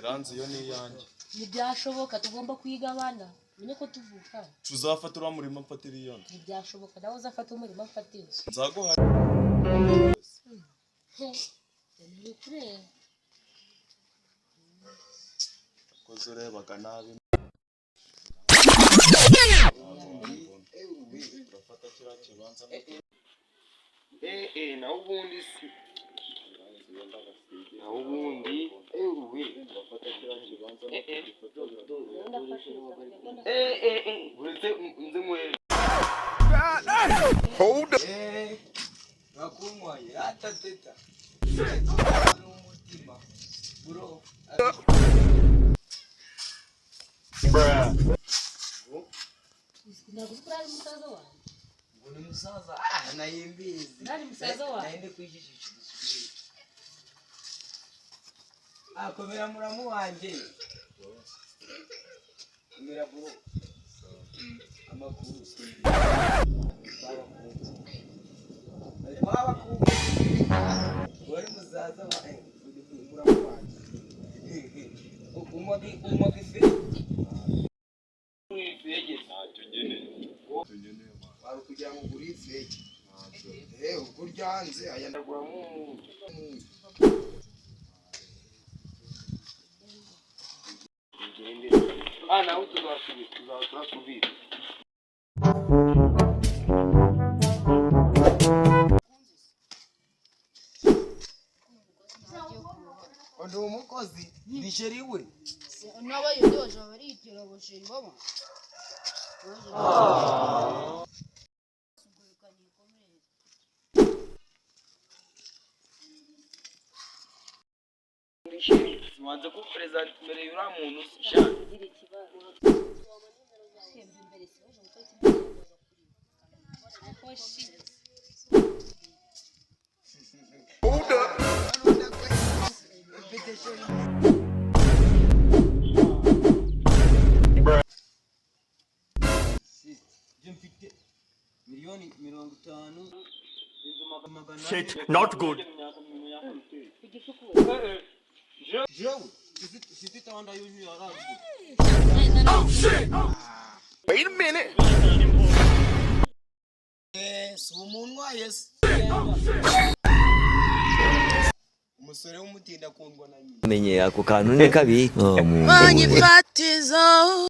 iranzi yo ni yanjye. Ntibyashoboka tugomba kwigabana. Menye ko tuvuka. Tuzafata ura murima mfatira iyo. Ntibyashoboka nawe uzafata umurima mfatira. Nzaguha. Ni kure. Kozo urebaga nabi. Urafata kira kibanza. Na ubundi si. Na ubundi urafata kira kibanza. Uretse nze muhere. Hold up. Nakumwaye atateta. Umutima. Bro. Nakuzikura musaza wawe. Ngone musaza nayimbizi. Nani musaza wawe? Naende kwijijisha. Komera muramu wanje. Komera bro. Amakuru. Baba ku. Wari musaza wawe. Muramu wanje. Umagi fe. Kugira ngo ugure ifeke ukurya hanze aya ndaguramo nawe tuzasubira ndi umukozi ni sheri we n'abayodoje baritira bosheri baba wanze ko president mbere yura muntu shaka Gira ikibazo. Imbere sibaje gutotsi. Koshi. hold up miliyoni 50 Shit, not good. Oh shit! Wait a minute. umusore w'umutinda kundwa na nyina menye ako kantu ne kabi Manyifatizo